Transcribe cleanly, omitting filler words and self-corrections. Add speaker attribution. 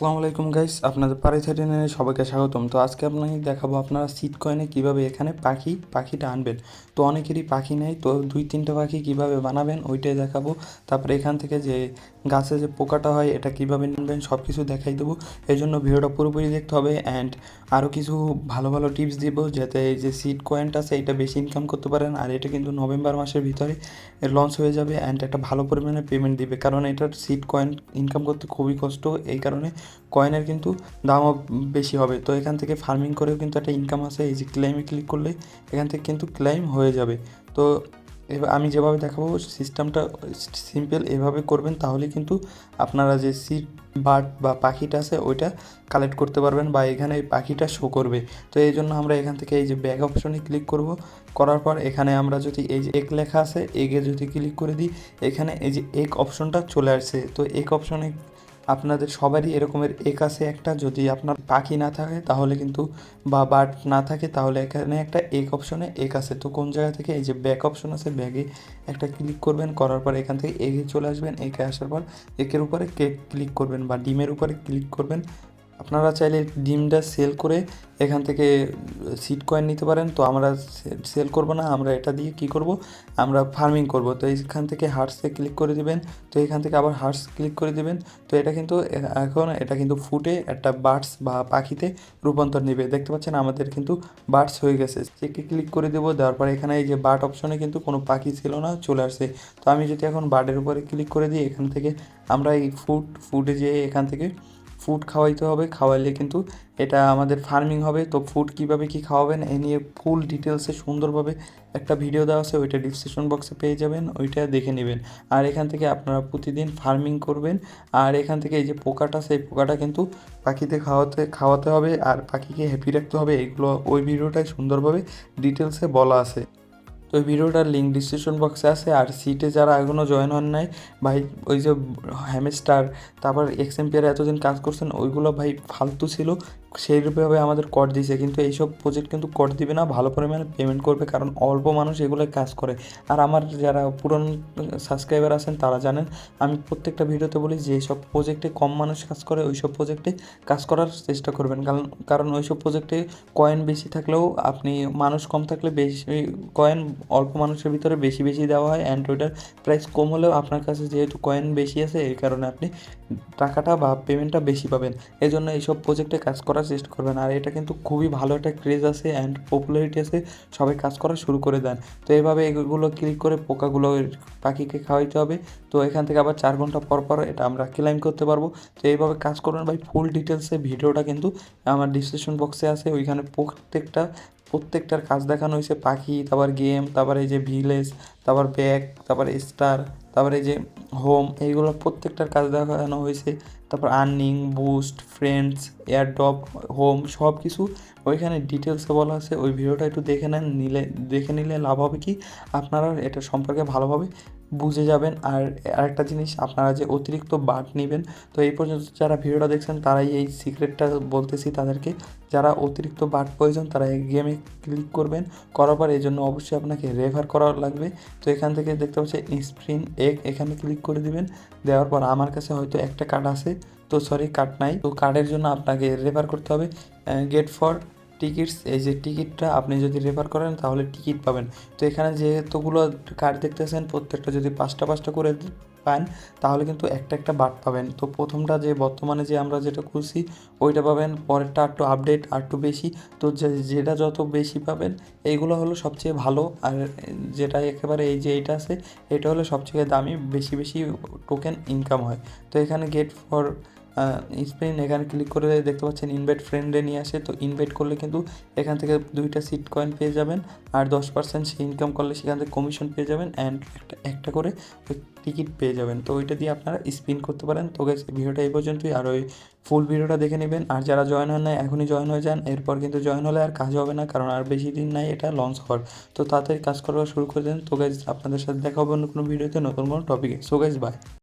Speaker 1: আসসালামু আলাইকুম গাইস, আপনাদের পারি 39 সবাইকে স্বাগতম। তো আজকে আপনাকে দেখাবো আপনারা সিট কয়েনে কীভাবে এখানে পাখিটা আনবেন। তো অনেকেরই পাখি নেই, তো 2-3টা পাখি কীভাবে বানাবেন ওইটাই দেখাবো। তারপরে এখান থেকে যে গাছে যে পোকাটা হয় এটা কীভাবে নেবেন সব কিছু দেখাই দেবো। এই জন্য ভিডিওটা পুরোপুরি দেখতে হবে। অ্যান্ড আরও কিছু ভালো ভালো টিপস দিব যাতে এই যে সিট কয়েনটা আছে এটা বেশি ইনকাম করতে পারেন। আর এটা কিন্তু নভেম্বর মাসের ভিতরে লঞ্চ হয়ে যাবে অ্যান্ড একটা ভালো পরিমাণে পেমেন্ট দিবে, কারণ এটার সিট কয়েন ইনকাম করতে খুবই কষ্ট। এই কারণে কয়েনের কিন্তু দামও বেশি হবে। তো এখান থেকে ফার্মিং করেও কিন্তু একটা ইনকাম আছে। এই যে ক্লেমে ক্লিক করলে এখান থেকে কিন্তু ক্লেম হয়ে যাবে। তো এবার আমি যেভাবে দেখাবো সিস্টেমটা সিম্পল, এভাবে করবেন তাহলে কিন্তু আপনারা যে সিড বার্ড বা পাখিটা আছে ওইটা কালেক্ট করতে পারবেন বা এখানে পাখিটা শো করবে। তো এই জন্য আমরা এখান থেকে এই যে ব্যাগ অপশনে ক্লিক করব। করার পর এখানে আমরা যদি এই যে এক লেখা আছে এগে যদি ক্লিক করে দিই, এখানে এই যে এক অপশনটা চলে আসছে। তো এক অপশনে আপনাদের সবারই এরকমের এক আছে একটা, যদি আপনার পাখি না থাকে তাহলে কিন্তু বা বার্ড না থাকে তাহলে এখানে একটা এক অপশনে এক আছে। তো কোন জায়গা থেকে এই যে ব্যাক অপশন আছে, ব্যাগে একটা ক্লিক করবেন, করার পর এখান থেকে এগে চলে আসবেন। একে আসার পর একের উপরে ক্লিক করবেন বা ডিমের উপরে ক্লিক করবেন। আপনারা চাইলে ডিমটা সেল করে এখান থেকে সিড কয়েন নিতে পারেন। তো আমরা সেল করব না, আমরা এটা দিয়ে কি করব, আমরা ফার্মিং করব। তো এইখান থেকে হার্টসে ক্লিক করে দিবেন। তো এখান থেকে আবার হার্টস ক্লিক করে দিবেন। তো এটা কিন্তু এখন এটা কিন্তু ফুটে একটা বার্ডস বা পাখিতে রূপান্তর নেবে। দেখতে পাচ্ছেন আমাদের কিন্তু বার্ডস হয়ে গেছে। চেকে ক্লিক করে দেবো, দেওয়ার পর এখানে এই যে বার্ড অপশনে কিন্তু কোনো পাখি ছিল না, চলে আসছে। তো আমি যদি এখন বার্ডের উপরে ক্লিক করে দিই, এখান থেকে আমরা এই ফুডে যেয়ে এখান থেকে ফুড খাওয়াইতে হবে। খাওয়াইলে কিন্তু এটা আমাদের ফার্মিং হবে। তো ফুড কীভাবে কী খাওয়াবেন এ নিয়ে ফুল ডিটেলসে সুন্দরভাবে একটা ভিডিও দেওয়া আছে, ওইটা ডিসক্রিপশন বক্সে পেয়ে যাবেন, ওইটা দেখে নেবেন। আর এখান থেকে আপনারা প্রতিদিন ফার্মিং করবেন। আর এখান থেকে এই যে পোকাটা, সেই পোকাটা কিন্তু পাখিতে খাওয়াতে হবে আর পাখিকে হ্যাপি রাখতে হবে। এগুলো ওই ভিডিওটায় সুন্দরভাবে ডিটেলসে বলা আছে। তো ওই ভিডিওটার লিঙ্ক ডিসক্রিপশন বক্সে আছে। আর সিটে যারা এখনও জয়েন হন নাই ভাই, ওই যে হ্যামস্টার তারপর এক্সএমপিআর এতদিন কাজ করছেন ওইগুলো ভাই ফালতু ছিল, সেইভাবে আমাদের কর দিয়েছে। কিন্তু এইসব প্রজেক্ট কিন্তু কর দিবে না, ভালো পরিমাণে পেমেন্ট করবে, কারণ অল্প মানুষ এগুলো কাজ করে। আর আমার যারা পুরনো সাবস্ক্রাইবার আছেন তারা জানেন আমি প্রত্যেকটা ভিডিওতে বলি যে সব প্রজেক্টে কম মানুষ কাজ করে ওই সব প্রজেক্টে কাজ করার চেষ্টা করবেন, কারণ ওই সব প্রজেক্টে কয়েন বেশি থাকলেও আপনি মানুষ কম থাকলে বেশি কয়েন অল্প মানুষের ভিতরে বেশি বেশি দেওয়া হয়। অ্যান্ড ওইটার প্রাইস কম হলেও আপনার কাছে যেহেতু কয়েন বেশি আছে এই কারণে আপনি টাকাটা বা পেমেন্টটা বেশি পাবেন। এই জন্য এইসব প্রজেক্টে কাজ করার চেষ্টা করবেন। আর এটা কিন্তু খুবই ভালো একটা ক্রেজ আছে অ্যান্ড পপুলারিটি আছে, সবাই কাজ করা শুরু করে দেন। তো এইভাবে এগুলো ক্লিক করে পোকাগুলো পাখিকে খাওয়াইতে হবে। তো এখান থেকে আবার 4 ঘন্টা পর পর এটা আমরা ক্লেম করতে পারবো। তো এইভাবে কাজ করবেন ভাই। ফুল ডিটেলসে ভিডিওটা কিন্তু আমার ডিসক্রিপশন বক্সে আছে, ওইখানে প্রত্যেকটার কাজ দেখানো হয়েছে। পাখি, তারপর গেম, তারপর এই যে ভিলেজ, তারপর ব্যাগ, তারপর স্টার, তারপর এই যে হোম, এইগুলো প্রত্যেকটার কাজ দেখানো হয়েছে। তারপর earning, boost, friends, airdrop, home, সব কিছু ওইখানে ডিটেলসে বলা আছে। ওই ভিডিওটা একটু দেখে নিলে লাভ হবে কি আপনারা এটা সম্পর্কে ভালোভাবে বুঝে যাবেন। আর আরেকটা জিনিস, আপনারা যে অতিরিক্ত বাট নেবেন, তো এই পর্যন্ত যারা ভিডিওটা দেখছেন তারাই এই সিক্রেটটা বলতেছি তাদেরকে, যারা অতিরিক্ত বাট প্রয়োজন তারা এই গেমে ক্লিক করবেন। করার পর এই জন্য অবশ্যই আপনাকে রেফার করা লাগবে। তো এখান থেকে দেখতে পাচ্ছেন স্প্রিন এখানে ক্লিক করে দিবেন। দেওয়ার পর আমার কাছে হয়তো একটা কার্ড আছে, তো সরি কার্ড নাই, তো কার্ডের জন্য আপনাকে রেফার করতে হবে গেট ফর টিকিটস। এই যে টিকিটটা আপনি যদি রেফার করেন তাহলে টিকিট পাবেন। তো এখানে যেহেতুগুলো কার্ড দেখতেছেন প্রত্যেকটা যদি 5টা করে পান তাহলে কিন্তু একটা বাট পাবেন। তো প্রথমটা যে বর্তমানে যে আমরা যেটা খুলছি ওইটা পাবেন, পরেরটা একটু আপডেট আর একটু বেশি। তো যেটা যত বেশি পাবেন এইগুলো হলো সবচেয়ে ভালো। আর যেটা একেবারে এই যে এইটা আছে এটা হলো সবচেয়ে দামি, বেশি বেশি টোকেন ইনকাম হয়। তো এখানে গেট ফর স্পিন এখানে ক্লিক করে দেখতে পাচ্ছেন ইনভাইট ফ্রেন্ডে নিয়ে আসে। তো ইনভাইট করলে কিন্তু এখান থেকে 2টা সিট কয়েন পেয়ে যাবেন। আর 10% সে ইনকাম করলে সেখান থেকে কমিশন পেয়ে যাবেন অ্যান্ড একটা করে টিকিট পেয়ে যাবেন। তো ওইটা দিয়ে আপনারা স্পিন করতে পারেন। তো গাইস ভিডিওটা এই পর্যন্তই, আর ওই ফুল ভিডিওটা দেখে নেবেন। আর যারা জয়েন হন না এখনই জয়েন হয়ে যান, এরপর কিন্তু জয়েন হলে আর কাজ হবে না, কারণ আর বেশি দিন নাই এটা লঞ্চ হওয়ার। তো তাড়াতাড়ি কাজ করা শুরু করে দেন। তো গাইস আপনাদের সাথে দেখা হবে অন্য কোনো ভিডিওতে নতুন কোনো টপিকে। So guys bye.